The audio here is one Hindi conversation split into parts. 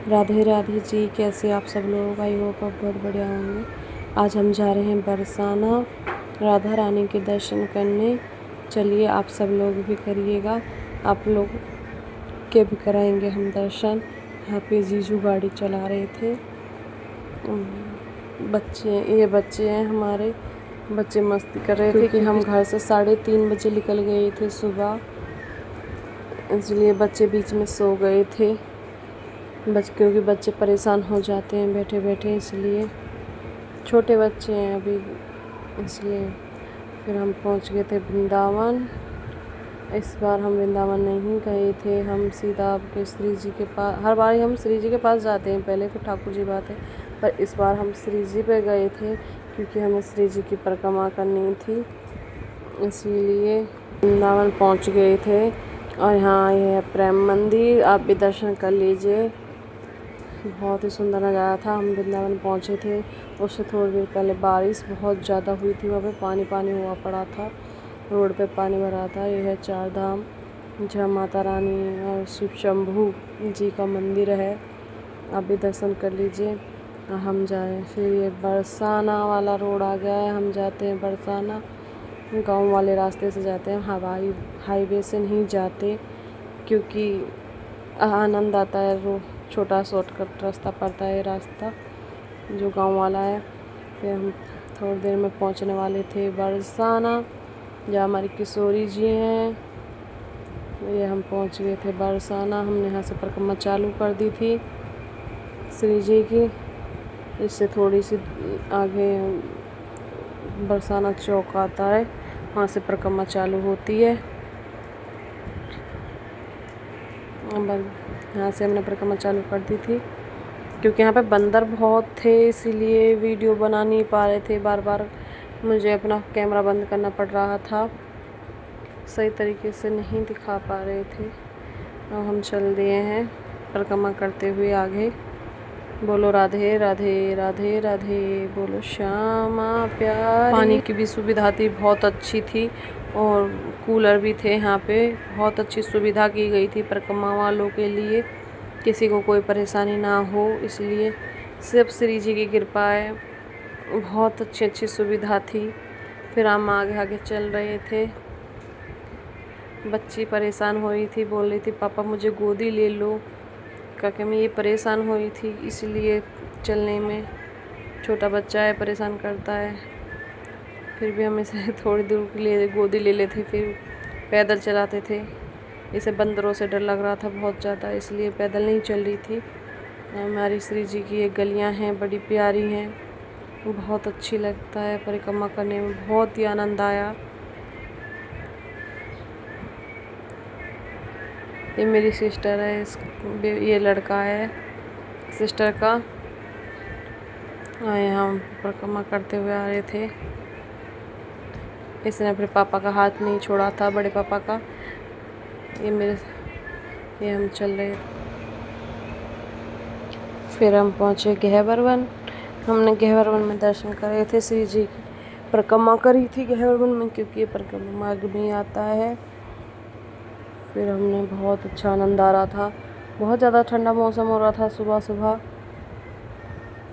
राधे राधे जी, कैसे आप सब लोग? आई होप आप बहुत बढ़िया होंगे। आज हम जा रहे हैं बरसाना राधा रानी के दर्शन करने। चलिए आप सब लोग भी करिएगा, आप लोग के भी कराएंगे हम दर्शन। यहाँ पे जीजू गाड़ी चला रहे थे। बच्चे हैं हमारे, बच्चे मस्ती कर रहे थे कि हम घर से 3:30 बजे निकल गए थे सुबह, इसलिए बच्चे बीच में सो गए थे। क्योंकि बच्चे परेशान हो जाते हैं बैठे बैठे, इसलिए छोटे बच्चे हैं अभी, इसलिए फिर हम पहुंच गए थे वृंदावन। इस बार हम वृंदावन नहीं गए थे, हम सीधा आपके श्री जी के पास, हर बार हम श्री जी के पास जाते हैं, पहले तो ठाकुर जी बात है, पर इस बार हम श्री जी पे गए थे क्योंकि हमें श्री जी की परिक्रमा करनी थी, इसीलिए वृंदावन पहुंच गए थे। और यहाँ ये है प्रेम मंदिर, आप भी दर्शन कर लीजिए। बहुत ही सुंदर नज़ारा था। हम वृंदावन पहुँचे थे, उससे थोड़ी देर पहले बारिश बहुत ज़्यादा हुई थी, वहाँ पे पानी पानी हुआ पड़ा था, रोड पे पानी भरा था। ये है चार धाम, जहाँ माता रानी और शिव शंभू जी का मंदिर है, आप भी दर्शन कर लीजिए। हम जाए फिर ये बरसाना वाला रोड आ गया है, हम जाते हैं बरसाना, गांव वाले रास्ते से जाते हैं, हवाई हाईवे से नहीं जाते क्योंकि आनंद आता है। छोटा शॉर्टकट रास्ता पड़ता है, रास्ता जो गांव वाला है। फिर हम थोड़ी देर में पहुंचने वाले थे बरसाना, जहाँ हमारी किशोरी जी हैं। ये हम पहुंच गए थे बरसाना। हमने यहाँ से परिक्रमा चालू कर दी थी श्री जी की। इससे थोड़ी सी आगे बरसाना चौक आता है, वहाँ से परिक्रमा चालू होती है। यहाँ से हमने परिक्रमा चालू कर दी थी क्योंकि यहाँ पे बंदर बहुत थे, इसीलिए वीडियो बना नहीं पा रहे थे, बार बार मुझे अपना कैमरा बंद करना पड़ रहा था, सही तरीके से नहीं दिखा पा रहे थे। अब हम चल दिए हैं परिक्रमा करते हुए आगे। बोलो राधे राधे राधे राधे, बोलो श्यामा प्यारी। पानी की भी सुविधा थी, बहुत अच्छी थी, और कूलर भी थे यहाँ पे, बहुत अच्छी सुविधा की गई थी परिक्रमा वालों के लिए, किसी को कोई परेशानी ना हो, इसलिए सिर्फ श्री जी की कृपा है। बहुत अच्छी सुविधा थी। फिर हम आगे आगे चल रहे थे। बच्ची परेशान हो रही थी, बोल रही थी पापा मुझे गोदी ले लो, क्योंकि मैं ये परेशान हो रही थी, इसलिए चलने में छोटा बच्चा है, परेशान करता है। फिर भी हम इसे थोड़ी दूर के लिए गोदी ले लेते, फिर पैदल चलाते थे। इसे बंदरों से डर लग रहा था बहुत ज़्यादा, इसलिए पैदल नहीं चल रही थी। हमारी श्री जी की ये गलियाँ हैं, बड़ी प्यारी हैं, बहुत अच्छी लगता है परिक्रमा करने में, बहुत ही आनंद आया। ये मेरी सिस्टर है, ये लड़का है सिस्टर का। यहाँ हम परिक्रमा करते हुए आ रहे थे। इसने अपने पापा का हाथ नहीं छोड़ा था, बड़े पापा का। ये हम चल रहे। फिर हम पहुँचे गहवर। हमने गहवर में दर्शन करे थे, श्री जी की परिक्रमा करी थी गहवर में, क्योंकि ये परिक्रमा मार्ग में ही आता है। फिर हमने बहुत अच्छा आनंद आ रहा था, बहुत ज़्यादा ठंडा मौसम हो रहा था सुबह सुबह।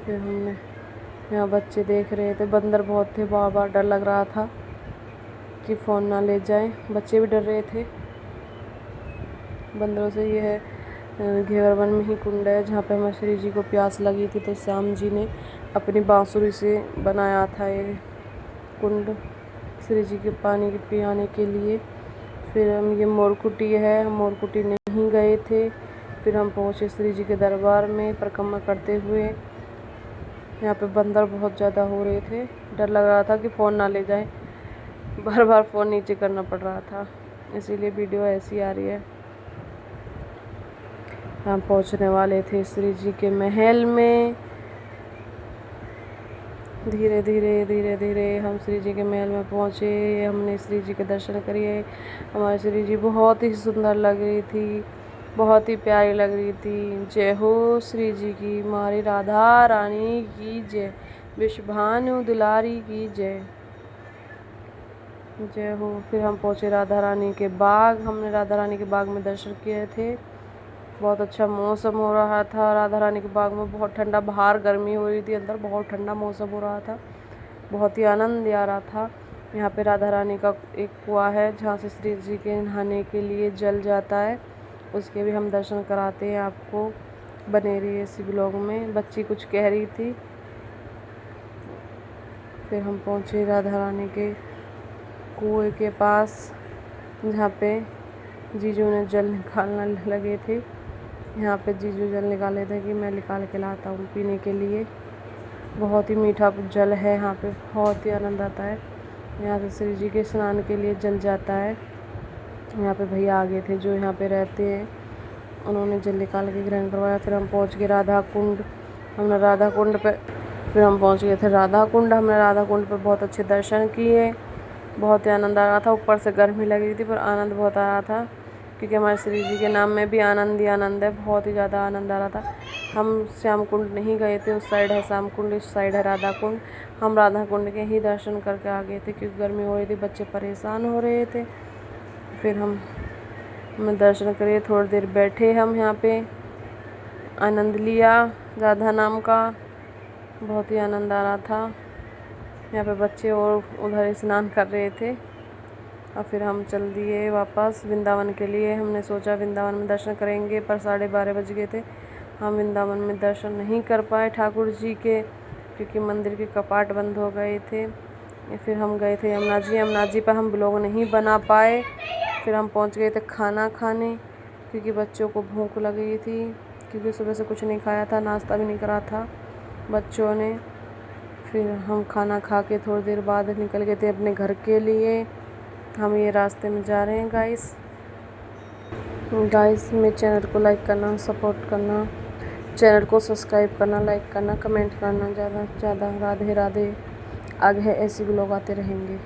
फिर हमने यहाँ बच्चे देख रहे थे, बंदर बहुत थे, बार बार डर लग रहा था कि फ़ोन ना ले जाए, बच्चे भी डर रहे थे बंदरों से। ये है घेवरवन में ही कुंड है, जहाँ पे हमारे श्री जी को प्यास लगी थी, तो श्याम जी ने अपनी बांसुरी से बनाया था ये कुंड श्री जी के पानी के पियाने के लिए। फिर हम ये मोरकुटी है, हम मोरकुटी नहीं गए थे। फिर हम पहुँचे श्री जी के दरबार में परिक्रमा करते हुए। यहाँ पे बंदर बहुत ज़्यादा हो रहे थे, डर लग रहा था कि फ़ोन ना ले जाए, बार बार फ़ोन नीचे करना पड़ रहा था, इसीलिए वीडियो ऐसी आ रही है। हम पहुँचने वाले थे श्री जी के महल में। धीरे धीरे हम श्री जी के महल में पहुँचे। हमने श्री जी के दर्शन किए। हमारी श्री जी बहुत ही सुंदर लग रही थी, बहुत ही प्यारी लग रही थी। जय हो श्री जी की, हमारी राधा रानी की जय, विश्वभानु दुलारी की जय, जय हो। फिर हम पहुँचे राधा रानी के बाग। हमने राधा रानी के बाग में दर्शन किए थे। बहुत अच्छा मौसम हो रहा था। राधा रानी के बाग में बहुत ठंडा, बाहर गर्मी हो रही थी, अंदर बहुत ठंडा मौसम हो रहा था। बहुत ही आनंद आ रहा था। यहाँ पे राधा रानी का एक कुआं है जहाँ से श्री जी के नहाने के लिए जल जाता है, उसके भी हम दर्शन कराते हैं आपको। बने रहिए इसी ब्लॉग में। बच्ची कुछ कह रही थी। फिर हम पहुँचे राधा रानी के कुएं के पास जहाँ पे जीजू ने जल निकालना लगे थे। यहाँ पे जीजू जल निकाले थे कि मैं निकाल के लाता हूँ पीने के लिए। बहुत ही मीठा जल है यहाँ पे, बहुत ही आनंद आता है। यहाँ से श्री जी के स्नान के लिए जल जाता है। यहाँ पे भैया आ गए थे जो यहाँ पे रहते हैं, उन्होंने जल निकाल के ग्रहण करवाया। फिर हम पहुँच गए राधा कुंड। हमने राधा कुंड पे फिर हम पहुँच गए थे राधा कुंड। हमने राधा कुंड पे बहुत अच्छे दर्शन किए। बहुत ही आनंद आ रहा था। ऊपर से गर्मी लग रही थी पर आनंद बहुत आ रहा था, क्योंकि हमारे श्री जी के नाम में भी आनंद ही आनंद है। बहुत ही ज़्यादा आनंद आ रहा था। हम श्याम कुंड नहीं गए थे, उस साइड है श्याम कुंड, इस साइड है राधा कुंड। हम राधा कुंड के ही दर्शन करके आ गए थे, क्योंकि गर्मी हो रही थी, बच्चे परेशान हो रहे थे। फिर हमने दर्शन करे, थोड़ी देर बैठे हम यहाँ पे, आनंद लिया राधा नाम का। बहुत ही आनंद आ रहा था। यहाँ पे बच्चे और उधर स्नान कर रहे थे। और फिर हम चल दिए वापस वृंदावन के लिए। हमने सोचा वृंदावन में दर्शन करेंगे, पर 12:30 बज गए थे। हम वृंदावन में दर्शन नहीं कर पाए ठाकुर जी के, क्योंकि मंदिर के कपाट बंद हो गए थे। फिर हम गए थे यमुना जी। यमुना जी पर हम ब्लॉग नहीं बना पाए। फिर हम पहुंच गए थे खाना खाने, क्योंकि बच्चों को भूख लगी थी, क्योंकि सुबह से कुछ नहीं खाया था, नाश्ता भी नहीं करा था बच्चों ने। फिर हम खाना खा के थोड़ी देर बाद निकल गए थे अपने घर के लिए। हम ये रास्ते में जा रहे हैं गाइस। मेरे चैनल को लाइक करना, सपोर्ट करना, चैनल को सब्सक्राइब करना, लाइक करना, कमेंट करना ज़्यादा से ज़्यादा। राधे राधे। आगे ऐसे ब्लॉग आते रहेंगे।